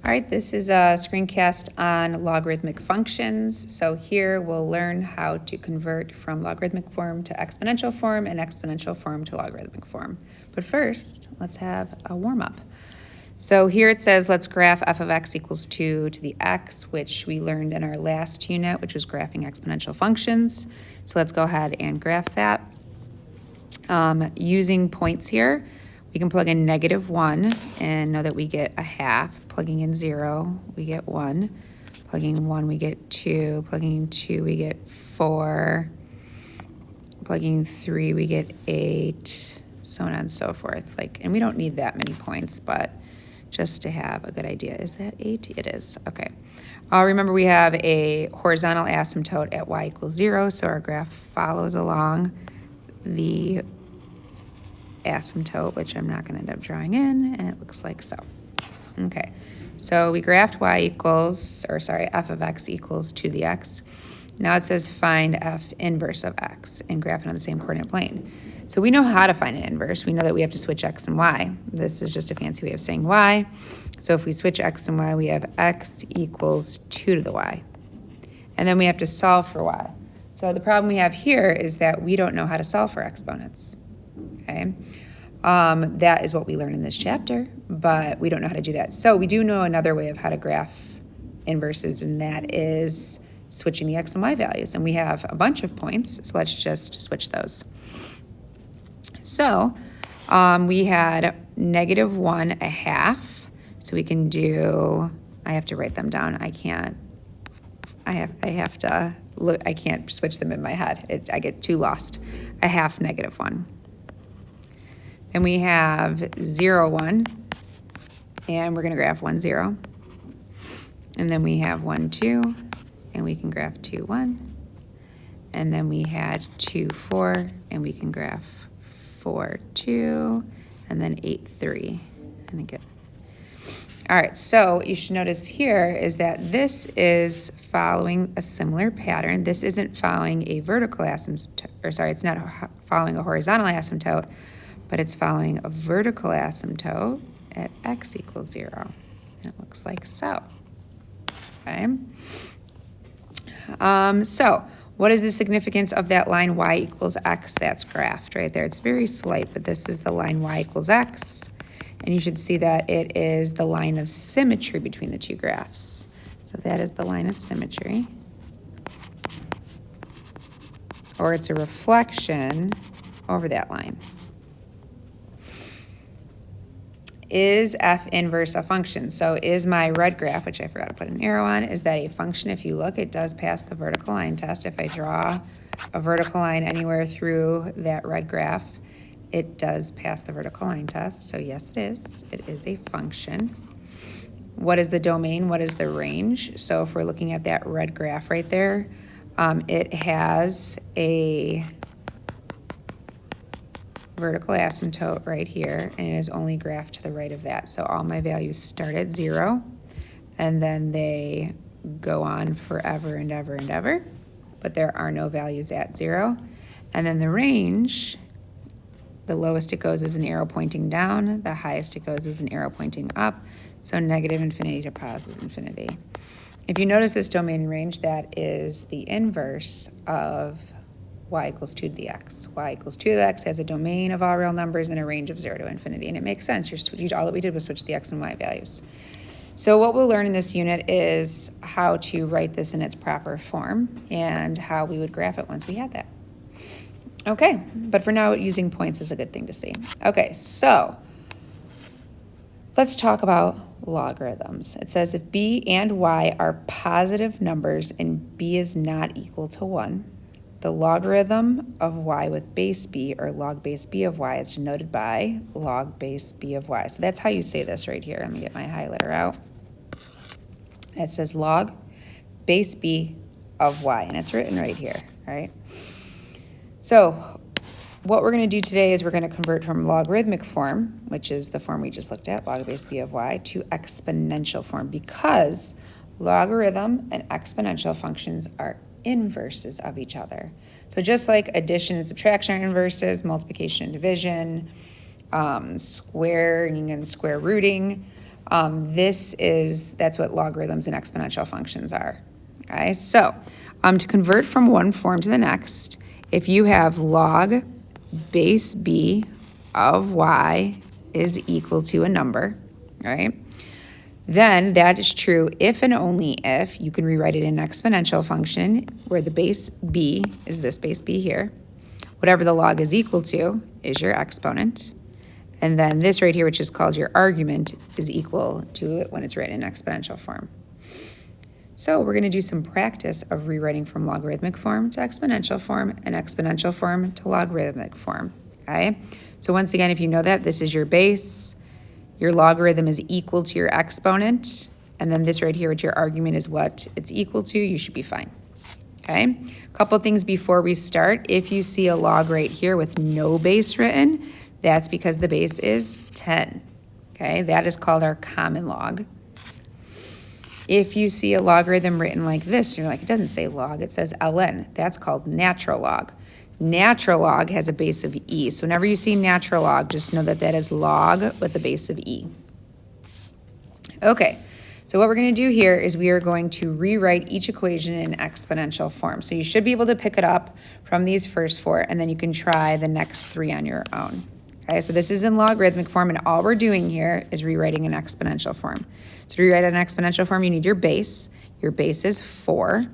All right, this is a screencast on logarithmic functions. So here we'll learn how to convert from logarithmic form to exponential form and exponential form to logarithmic form. But first, let's have a warm-up. So here it says, let's graph f of x equals 2 to the x, which we learned in our last unit, which was graphing exponential functions. So let's go ahead and graph that. Using points here, we can plug in -1 and know that we get a half. Plugging in 0, we get 1. Plugging 1, we get 2. Plugging in 2, we get 4. Plugging in 3, we get 8, so on and so forth. And we don't need that many points, but just to have a good idea. Is that 8? It is. Okay. Remember, we have a horizontal asymptote at y equals 0, so our graph follows along the asymptote, which I'm not going to end up drawing in, and it looks like so. Okay, so we graphed f of x equals 2 to the x. Now it says find f inverse of x and graph it on the same coordinate plane. So we know how to find an inverse. We know that we have to switch x and y. This is just a fancy way of saying y. So if we switch x and y, we have x equals 2 to the y. And then we have to solve for y. So the problem we have here is that we don't know how to solve for exponents. Okay, that is what we learned in this chapter, but we don't know how to do that. So we do know another way of how to graph inverses, and that is switching the x and y values. And we have a bunch of points, so let's just switch those. So we had -1, a half. So we can do, I have to write them down. I have to look, I can't switch them in my head. I get too lost. A half, -1. Then we have 0, 1, and we're going to graph 1, 0. And then we have 1, 2, and we can graph 2, 1. And then we had 2, 4, and we can graph 4, 2, and then 8, 3. All right, so what you should notice here is that this is following a similar pattern. This isn't following a vertical asymptote, it's not following a horizontal asymptote, but it's following a vertical asymptote at x equals 0. And it looks like so. Okay. So what is the significance of that line y equals x that's graphed right there? It's very slight, but this is the line y equals x. And you should see that it is the line of symmetry between the two graphs. So that is the line of symmetry. Or it's a reflection over that line. Is f inverse a function? So is my red graph, which I forgot to put an arrow on, is that a function? If you look, it does pass the vertical line test. If I draw a vertical line anywhere through that red graph, it does pass the vertical line test. So yes, it is. It is a function. What is the domain? What is the range? So if we're looking at that red graph right there, it has a vertical asymptote right here, and it is only graphed to the right of that. So all my values start at 0, and then they go on forever and ever and ever, but there are no values at 0. And then the range, the lowest it goes is an arrow pointing down, the highest it goes is an arrow pointing up, so -infinity to +infinity. If you notice this domain and range, that is the inverse of y equals 2 to the x. Y equals 2 to the x has a domain of all real numbers and a range of 0 to infinity, and it makes sense. All that we did was switch the x and y values. So what we'll learn in this unit is how to write this in its proper form and how we would graph it once we had that. Okay, but for now, using points is a good thing to see. Okay, so let's talk about logarithms. It says if b and y are positive numbers and b is not equal to 1, the logarithm of y with base b, or log base b of y, is denoted by log base b of y. So that's how you say this right here. Let me get my highlighter out. It says log base b of y, and it's written right here, right? So what we're going to do today is we're going to convert from logarithmic form, which is the form we just looked at, log base b of y, to exponential form, because logarithm and exponential functions are inverses of each other. So just like addition and subtraction are inverses, multiplication and division, squaring and square rooting, That's what logarithms and exponential functions are. Okay, so to convert from one form to the next, if you have log base b of y is equal to a number, right? Then that is true if and only if you can rewrite it in an exponential function where the base b is this base b here. Whatever the log is equal to is your exponent. And then this right here, which is called your argument, is equal to it when it's written in exponential form. So we're going to do some practice of rewriting from logarithmic form to exponential form and exponential form to logarithmic form, okay? So once again, if you know that, this is your base, your logarithm is equal to your exponent, and then this right here, which your argument is what it's equal to, you should be fine, okay? A couple things before we start. If you see a log right here with no base written, that's because the base is 10, okay? That is called our common log. If you see a logarithm written like this, you're like, it doesn't say log, it says ln. That's called natural log. Natural log has a base of e. So whenever you see natural log, just know that that is log with a base of e. Okay, so what we're going to do here is we are going to rewrite each equation in exponential form. So you should be able to pick it up from these first four, and then you can try the next three on your own. Okay, so this is in logarithmic form, and all we're doing here is rewriting an exponential form. So to rewrite an exponential form, you need your base. Your base is 4.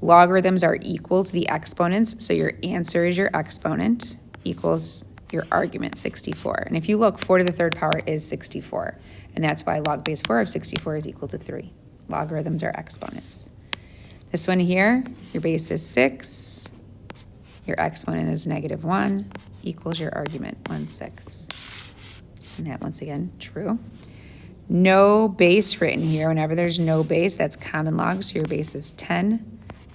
Logarithms are equal to the exponents, so your answer is your exponent equals your argument, 64. And if you look, 4 to the third power is 64, and that's why log base 4 of 64 is equal to 3. Logarithms are exponents. This one here, your base is 6, your exponent is -1, equals your argument, 1/6. And that, once again, true. No base written here. Whenever there's no base, that's common log, so your base is 10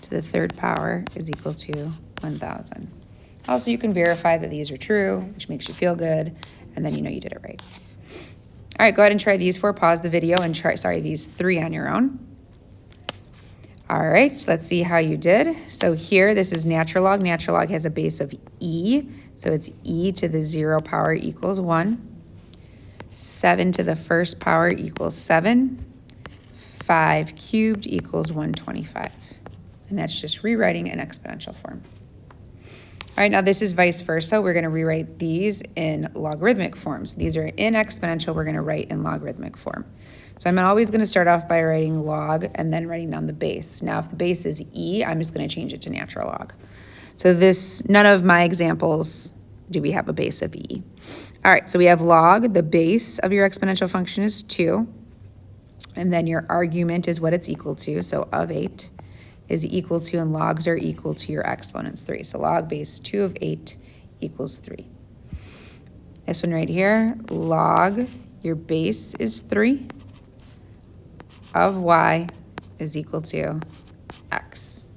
to the third power is equal to 1,000. Also, you can verify that these are true, which makes you feel good, and then you know you did it right. All right, go ahead and try these 4. Pause the video and try, these 3 on your own. All right, so let's see how you did. So here, this is natural log. Natural log has a base of e, so it's e to the 0 power equals 1. 7 to the first power equals 7. 5 cubed equals 125. And that's just rewriting in exponential form. All right, now this is vice versa. We're going to rewrite these in logarithmic forms. These are in exponential. We're going to write in logarithmic form. So I'm always going to start off by writing log and then writing down the base. Now, if the base is e, I'm just going to change it to natural log. So none of my examples do we have a base of e. All right, so we have log. The base of your exponential function is 2. And then your argument is what it's equal to, so of 8. Is equal to, and logs are equal to your exponents, 3. So log base 2 of 8 equals 3. This one right here, log, your base is 3 of y is equal to x.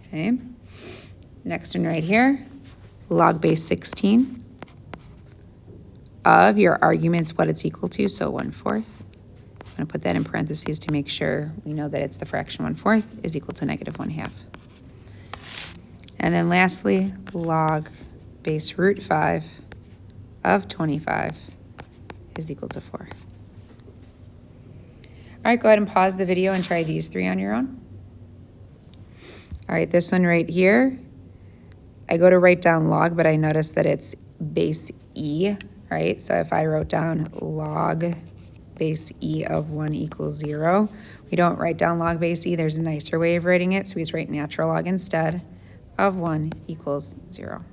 Okay. Next one right here, log base 16 of your arguments, what it's equal to, so 1/4. I'm going to put that in parentheses to make sure we know that it's the fraction 1/4 is equal to -1/2. And then lastly, log base root 5 of 25 is equal to 4. All right, go ahead and pause the video and try these 3 on your own. All right, this one right here, I go to write down log, but I notice that it's base e, right? So if I wrote down log base e of 1 equals 0. We don't write down log base e. There's a nicer way of writing it, so we just write natural log instead of 1 equals 0.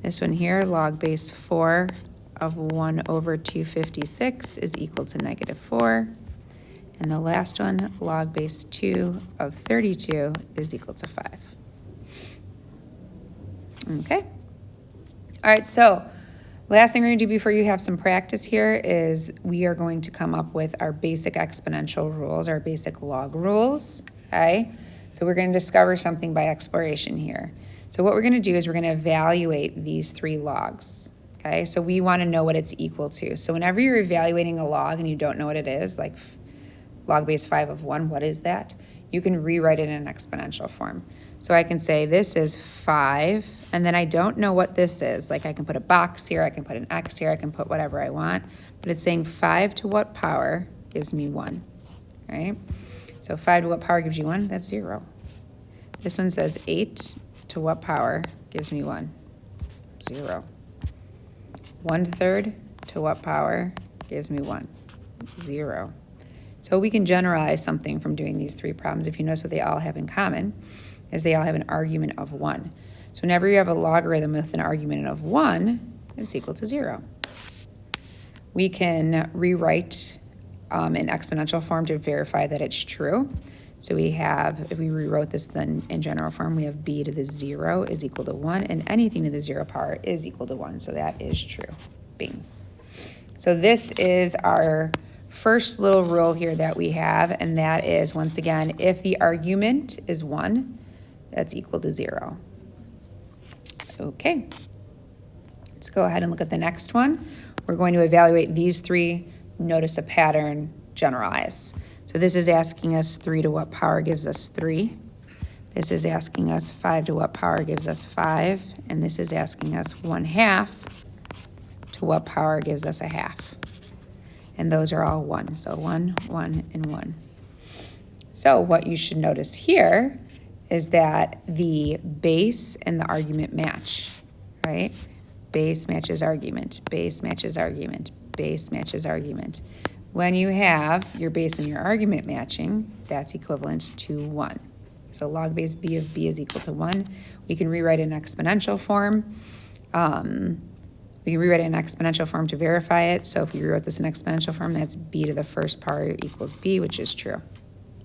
This one here, log base 4 of 1 over 256 is equal to -4. And the last one, log base 2 of 32 is equal to 5. Okay. All right, so last thing we're going to do before you have some practice here is we are going to come up with our basic exponential rules, our basic log rules, okay? So we're going to discover something by exploration here. So what we're going to do is we're going to evaluate these 3 logs, okay? So we want to know what it's equal to. So whenever you're evaluating a log and you don't know what it is, like log base 5 of 1, what is that? You can rewrite it in an exponential form. So I can say this is 5, and then I don't know what this is. Like I can put a box here, I can put an X here, I can put whatever I want, but it's saying 5 to what power gives me 1, right? So 5 to what power gives you 1? That's 0. This one says 8 to what power gives me 1? 0. 1/3 to what power gives me 1? 0. So we can generalize something from doing these 3 problems. If you notice what they all have in common is they all have an argument of 1. So whenever you have a logarithm with an argument of 1, it's equal to 0. We can rewrite in exponential form to verify that it's true. So we have, if we rewrote this then in general form, we have b to the 0 is equal to 1, and anything to the 0 power is equal to 1. So that is true. Bing. So this is our first little rule here that we have, and that is, once again, if the argument is 1, that's equal to 0. Okay. Let's go ahead and look at the next one. We're going to evaluate these 3. Notice a pattern, generalize. So this is asking us 3 to what power gives us 3. This is asking us 5 to what power gives us 5. And this is asking us 1/2 to what power gives us 1/2. And those are all 1. So 1, 1, and 1. So what you should notice here is that the base and the argument match, right? Base matches argument, base matches argument, base matches argument. When you have your base and your argument matching, that's equivalent to 1. So log base b of b is equal to 1. We can rewrite it in exponential form. We can rewrite it in exponential form to verify it. So if we rewrote this in exponential form, that's b to the first power equals b, which is true.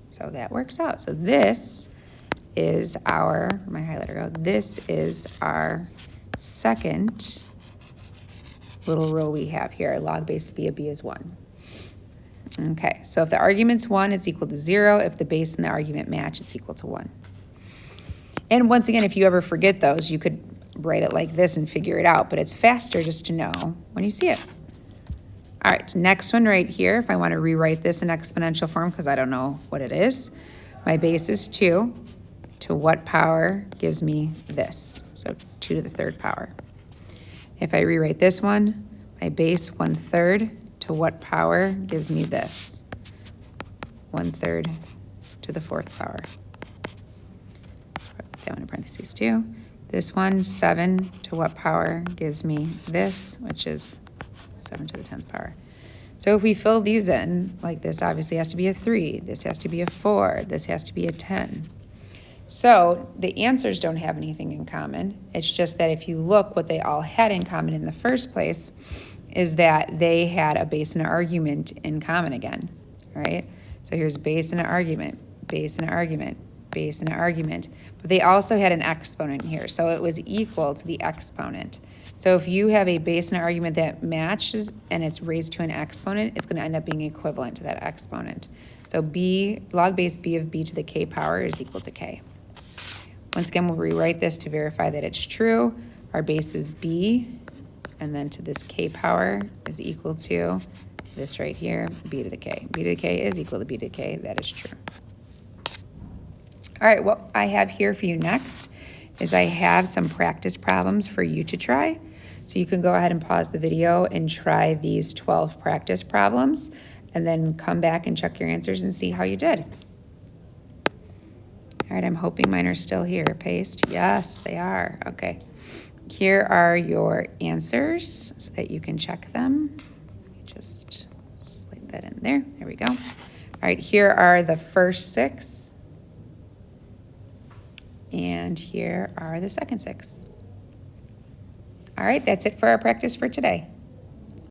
So that works out. So this is our, where'd my highlighter go? This is our second little rule we have here. Log base b of b is 1. Okay, so if the argument's 1, it's equal to 0. If the base and the argument match, it's equal to 1. And once again, if you ever forget those, you could write it like this and figure it out, but it's faster just to know when you see it. All right, next one right here, if I want to rewrite this in exponential form, because I don't know what it is, my base is 2. To what power gives me this? So 2 to the 3rd power. If I rewrite this one, my base 1/3 to what power gives me this? 1/3 to the 4th power. Put that one in parentheses too. This one, 7 to what power gives me this, which is 7 to the 10th power. So if we fill these in, like this obviously has to be a 3, this has to be a 4, this has to be a 10. So the answers don't have anything in common. It's just that if you look, what they all had in common in the first place is that they had a base and an argument in common again, right? So here's base and an argument, base and an argument, base and an argument. But they also had an exponent here, so it was equal to the exponent. So if you have a base and an argument that matches and it's raised to an exponent, it's going to end up being equivalent to that exponent. So b, log base b of b to the k power is equal to k. Once again, we'll rewrite this to verify that it's true. Our base is b, and then to this k power is equal to this right here, b to the k. b to the k is equal to b to the k. That is true. All right, what I have here for you next is I have some practice problems for you to try. So you can go ahead and pause the video and try these 12 practice problems, and then come back and check your answers and see how you did. All right, I'm hoping mine are still here. Paste, yes, they are. Okay, here are your answers so that you can check them. Let me just slide that in there. There we go. All right, here are the first 6. And here are the second 6. All right, that's it for our practice for today.